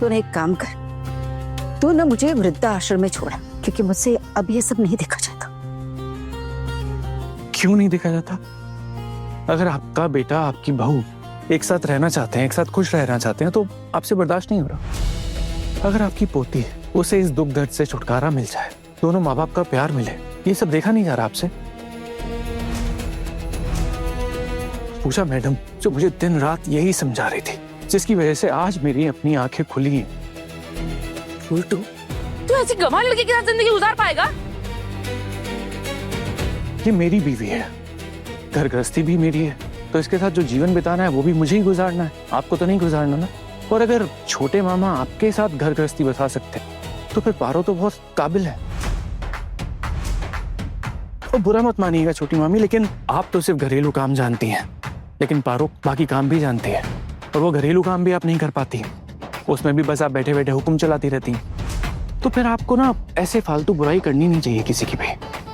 तूने एक काम कर, तू ना मुझे वृद्धाश्रम में छोड़ा, क्योंकि मुझसे अब ये सब नहीं देखा जाता। क्यों नहीं देखा जाता? अगर आपका बेटा आपकी बहू एक साथ रहना चाहते हैं, एक साथ खुश रहना चाहते हैं, तो आपसे बर्दाश्त नहीं हो रहा। अगर आपकी पोती, उसे इस दुख दर्द से छुटकारा मिल जाए, दोनों माँ बाप का प्यार मिले, ये सब देखा नहीं जा रहा आपसे? पूछा मैडम, जो मुझे दिन रात यही समझा रही थी, जिसकी वजह से आज मेरी अपनी आंखें खुली हैं। उल्टू, तू ऐसी गंवार लड़के के साथ जिंदगी गुजार पाएगा? ये मेरी बीवी है, घर गृहस्थी भी मेरी है, तो इसके साथ जो जीवन बिताना है वो भी मुझे ही गुजारना है, आपको तो नहीं गुजारना ना। और अगर छोटे मामा आपके साथ घर गृहस्थी बसा सकते हैं, तो फिर पारो तो बहुत काबिल है। और बुरा मत मानिएगा छोटी मामी, लेकिन आप तो सिर्फ घरेलू काम जानती हैं, लेकिन पारो बाकी काम भी जानती है, और वो घरेलू काम भी आप नहीं कर पाती, उसमें भी बस आप बैठे बैठे हुक्म चलाती रहती हैं। तो फिर आपको ना ऐसे फालतू बुराई करनी नहीं चाहिए किसी की भी।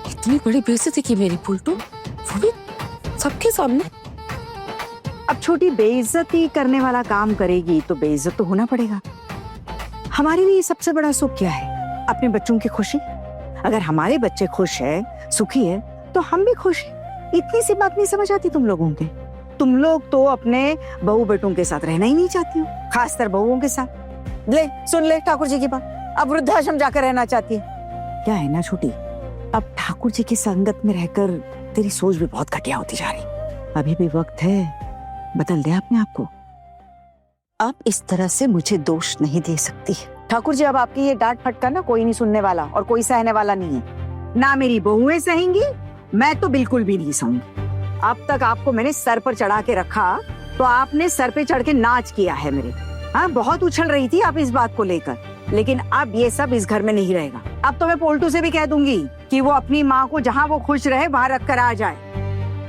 इतनी बड़ी बेइज्जती की मेरी पुल्टू, वो भी सबके सामने। अब छोटी बेइज्जती करने वाला काम करेगी तो बेइज्जत तो होना पड़ेगा। हमारे लिए सबसे बड़ा सुख क्या है? अपने बच्चों की खुशी। अगर हमारे बच्चे खुश है, सुखी है, तो हम भी खुश हैं। इतनी सी बात नहीं समझ आती तुम लोगों के? तुम लोग तो अपने बहू बेटों के साथ रहना ही नहीं चाहती हो, खासकर बहुओं के साथ। ले सुन ले ठाकुर जी की बात, अब वृद्धाश्रम जाकर रहना चाहती है। क्या है ना छोटी, अब ठाकुर जी की संगत में रहकर तेरी सोच भी बहुत घटिया होती जा रही। अभी भी वक्त है, बदल दे अपने आप को। आप इस तरह से मुझे दोष नहीं दे सकती ठाकुर जी। अब आपकी ये डांट फटका ना कोई नहीं सुनने वाला और कोई सहने वाला नहीं है। ना मेरी बहुएं सहेंगी, मैं तो बिल्कुल भी नहीं सहूंगी। अब तक आपको मैंने सर पर चढ़ा के रखा, तो आपने सर पे चढ़ के नाच किया है मेरे। हाँ, बहुत उछल रही थी आप इस बात को लेकर, लेकिन अब ये सब इस घर में नहीं रहेगा। अब तो मैं पोल्टू से भी कह दूंगी कि वो अपनी माँ को जहाँ वो खुश रहे वहाँ रख कर आ जाए,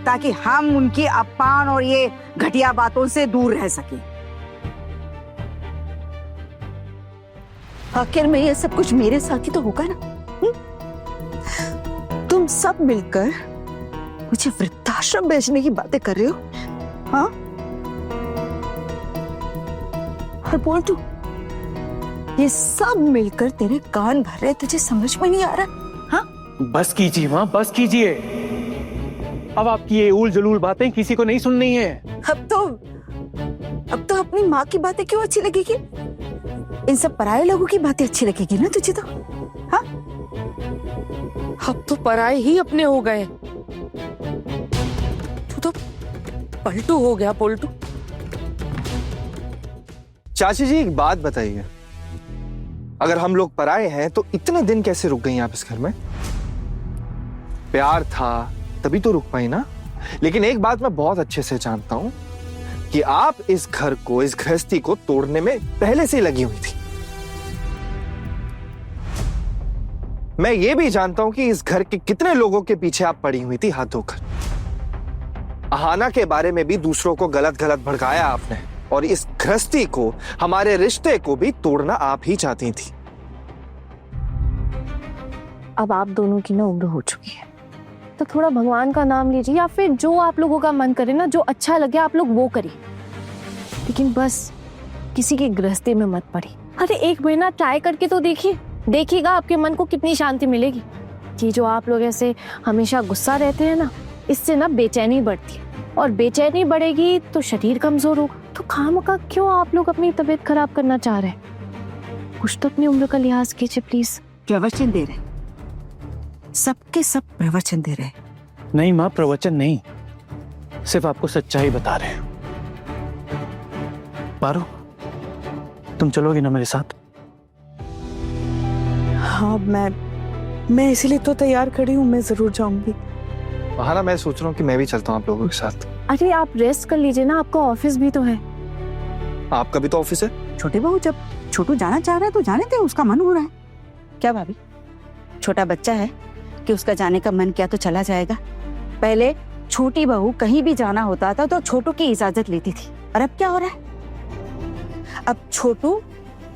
ताकि हम उनकी अपमान और ये घटिया बातों से दूर रह सके। आखिर में ये सब कुछ मेरे साथ ही तो होगा ना। तुम सब मिलकर मुझे वृद्धाश्रम भेजने की बातें कर रहे हो, हाँ? और बोल तू, ये सब मिलकर तेरे कान भर रहे, तुझे समझ में नहीं आ रहा? हाँ, बस कीजिए माँ, बस कीजिए। अब आपकी ये उल जलूल बातें किसी को नहीं सुननी है। अब तो अपनी माँ की बातें क्यों अच्छी लगेगी? इन सब पराये लोगों की बातें अच्छी लगेगी ना तुझे तो, हाँ? अब तो पराये ही अपने हो गए। तू तो पलटू हो गया पोल्टू। चाची जी एक बात बताइए, अगर हम लोग पराये हैं तो इतने दिन कैसे रुक गई आप इस घर में? प्यार था तभी तो रुक पाई ना। लेकिन एक बात मैं बहुत अच्छे से जानता हूं कि आप इस घर को, इस गृहस्थी को तोड़ने में पहले से ही लगी हुई थी। मैं ये भी जानता हूं कि इस घर के कितने लोगों के पीछे आप पड़ी हुई थी हाथ धोकर। अहाना के बारे में भी दूसरों को गलत गलत भड़काया आपने, और इस गृहस्थी को, हमारे रिश्ते को भी तोड़ना आप ही चाहती थी। अब आप दोनों की ना उम्र हो चुकी है, तो थोड़ा भगवान का नाम लीजिए, या फिर जो आप लोगों का मन करे ना, जो अच्छा लगे आप लोग वो करिए, लेकिन बस किसी की गृहस्थी में मत पड़ी। अरे एक महीना ट्राई करके तो देखिएगा आपके मन को कितनी शांति मिलेगी। कि जो आप लोग ऐसे हमेशा गुस्सा रहते हैं ना, इससे ना बेचैनी बढ़ती है, और बेचैनी बढ़ेगी तो शरीर कमजोर होगा। तो खामखा क्यों आप लोग अपनी तबीयत खराब करना चाह रहे हैं? कुछ तो अपनी उम्र का लिहाज कीजिए प्लीज। प्रवचन दे रहे, सबके सब प्रवचन दे रहे। नहीं माँ, प्रवचन नहीं, सिर्फ आपको सच्चाई बता रहे हैं। पारो, तुम चलोगी ना मेरे साथ? हाँ, मैं इसीलिए तो तैयार खड़ी हूँ, मैं जरूर जाऊंगी। हाँ, मैं सोच रहा हूँ कि मैं भी चलता हूँ आप लोगों के साथ। अरे आप रेस्ट कर लीजिए ना, आपका ऑफिस भी तो है। आपका भी तो ऑफिस है। छोटे बहू, जब छोटू जाना चाह रहा है तो जाने दे, उसका मन हो रहा है। क्या भाभी, छोटा बच्चा है कि उसका जाने का मन किया तो चला जाएगा? पहले छोटी बहू कहीं भी जाना होता था तो छोटू की इजाजत लेती थी, और अब क्या हो रहा है? अब छोटू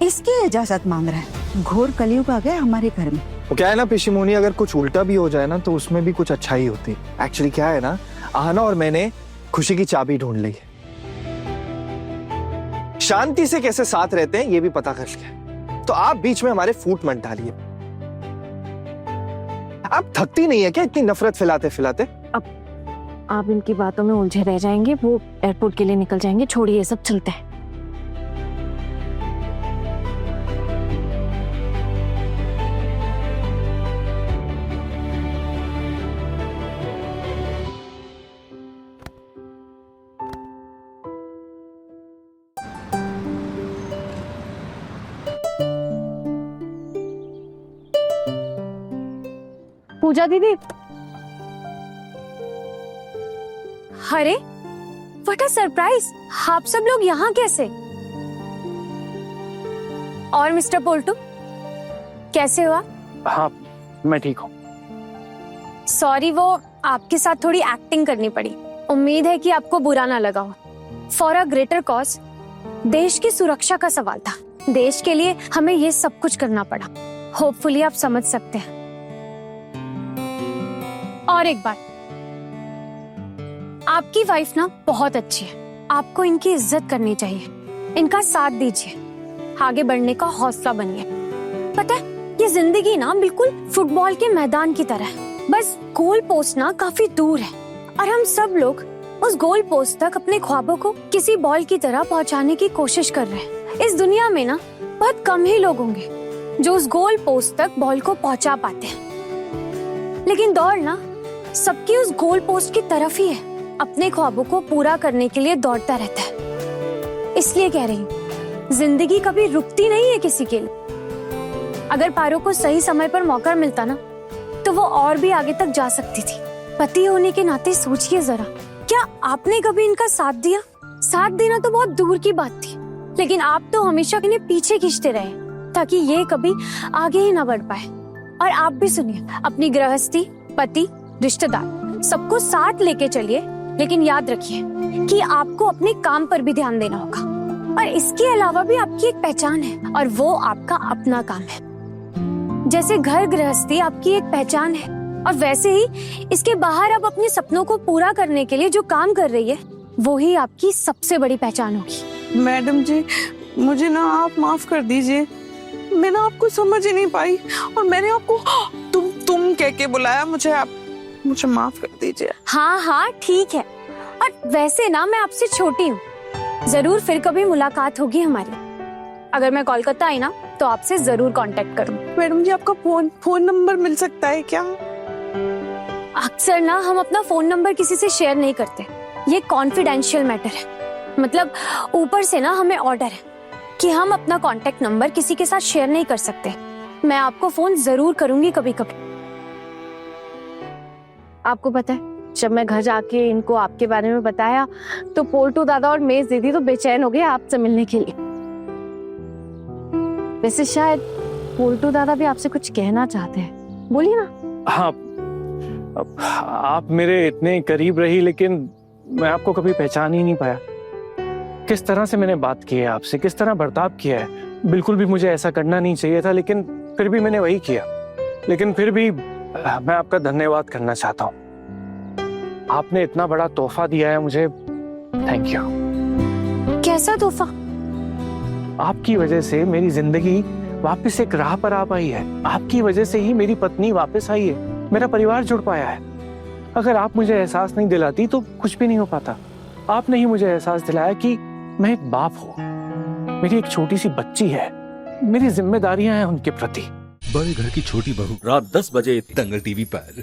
इसकी इजाजत मांग रहा है। घोर कलयुग आ गया हमारे घर में। वो क्या है ना पिशीमोनी, अगर कुछ उल्टा भी हो जाए ना तो उसमें भी कुछ अच्छाई होती। एक्चुअली क्या है ना, आहना और मैंने खुशी की चाबी ढूंढ ली है। शांति से कैसे साथ रहते हैं ये भी पता कर लिया। तो आप बीच में हमारे फूट मत डालिए। आप थकती नहीं है क्या इतनी नफरत फैलाते फैलाते? आप इनकी बातों में उलझे रह जाएंगे, वो एयरपोर्ट के लिए निकल जाएंगे। छोड़िए, ये सब चलता है। पूजा दीदी, अरे व्हाट अ सरप्राइज! आप सब लोग यहाँ कैसे? और मिस्टर पोल्टू कैसे हुआ? हाँ, मैं ठीक हूँ। सॉरी, वो आपके साथ थोड़ी एक्टिंग करनी पड़ी। उम्मीद है कि आपको बुरा ना लगा हो। फॉर अ ग्रेटर कॉज, देश की सुरक्षा का सवाल था। देश के लिए हमें ये सब कुछ करना पड़ा। होपफुली आप समझ सकते हैं। और एक बात, आपकी वाइफ ना बहुत अच्छी है। आपको इनकी इज्जत करनी चाहिए, इनका साथ दीजिए, आगे बढ़ने का हौसला बनिए। पता है, ये जिंदगी ना बिल्कुल फुटबॉल के मैदान की तरह है। बस गोल पोस्ट ना काफी दूर है और हम सब लोग उस गोल पोस्ट तक अपने ख्वाबों को किसी बॉल की तरह पहुंचाने की कोशिश कर रहे हैं। इस दुनिया में ना बहुत कम ही लोग होंगे जो उस गोल पोस्ट तक बॉल को पहुंचा पाते हैं, लेकिन दौड़ ना सबकी उस गोल पोस्ट की तरफ ही है। अपने ख्वाबों को पूरा करने के लिए दौड़ता रहता है। इसलिए कह रही हूँ, जिंदगी कभी रुकती नहीं है किसी के लिए। अगर पारो को सही समय पर मौका मिलता ना, तो वो और भी आगे तक जा सकती थी। पति होने के नाते सोचिए जरा, क्या आपने कभी इनका साथ दिया? साथ देना तो बहुत दूर की बात थी, लेकिन आप तो हमेशा इन्हें पीछे खींचते रहे ताकि ये कभी आगे ही ना बढ़ पाए। और आप भी सुनिए, अपनी गृहस्थी, पति, रिश्तेदार सबको साथ लेके चलिए, लेकिन याद रखिए कि आपको अपने काम पर भी ध्यान देना होगा। और इसके अलावा भी आपकी एक पहचान है और वो आपका अपना काम है। जैसे घर गृहस्थी आपकी एक पहचान है, और वैसे ही इसके बाहर आप अपने सपनों को पूरा करने के लिए जो काम कर रही है, वो ही आपकी सबसे बड़ी पहचान होगी। मैडम जी, मुझे ना आप माफ कर दीजिए। मैं ना आपको समझ ही नहीं पाई और मैंने आपको तुम कह के बुलाया। मुझे माफ कर दीजिए। हाँ हाँ ठीक है। और वैसे ना मैं आपसे छोटी हूँ, जरूर फिर कभी मुलाकात होगी हमारी। अगर मैं कोलकाता आई ना, तो आपसे जरूर कांटेक्ट करूँगी। मैडम जी, आपका फोन नंबर मिल सकता है क्या? अक्सर ना हम अपना फोन नंबर किसी से शेयर नहीं करते, ये कॉन्फिडेंशियल मैटर है। मतलब ऊपर से ना हमें ऑर्डर है कि हम अपना कांटेक्ट नंबर किसी के साथ शेयर नहीं कर सकते। मैं आपको फोन जरूर करूंगी कभी कभी। आपको पता है, जब मैं घर जाके इनको आपके बारे में बताया तो पोल्टू दादा और मेज दीदी तो बेचैन हो गए आपसे मिलने के लिए। वैसे शायद पोल्टू दादा भी आपसे कुछ कहना चाहते हैं, बोलिए ना। हाँ, आप मेरे इतने करीब रही, लेकिन मैं आपको कभी पहचान ही नहीं पाया। किस तरह से मैंने बात की है आपसे, किस तरह बर्ताव किया है। बिल्कुल भी मुझे ऐसा करना नहीं चाहिए था, लेकिन फिर भी मैंने वही किया। लेकिन फिर भी मैं आपका धन्यवाद करना चाहता हूँ। आपने इतना बड़ा तोहफा दिया है मुझे, थैंक यू। कैसा तोहफा? आपकी वजह से मेरी जिंदगी वापस एक राह पर आ पाई है। आपकी वजह से ही मेरी पत्नी वापस आई है, मेरा परिवार जुड़ पाया है। अगर आप मुझे एहसास नहीं दिलाती तो कुछ भी नहीं हो पाता। आपने ही मुझे एहसास दिलाया कि मैं एक बाप हूँ, मेरी एक छोटी सी बच्ची है, मेरी जिम्मेदारियां हैं उनके प्रति। बड़े घर की छोटी बहू, रात 10 बजे दंगल टीवी पर।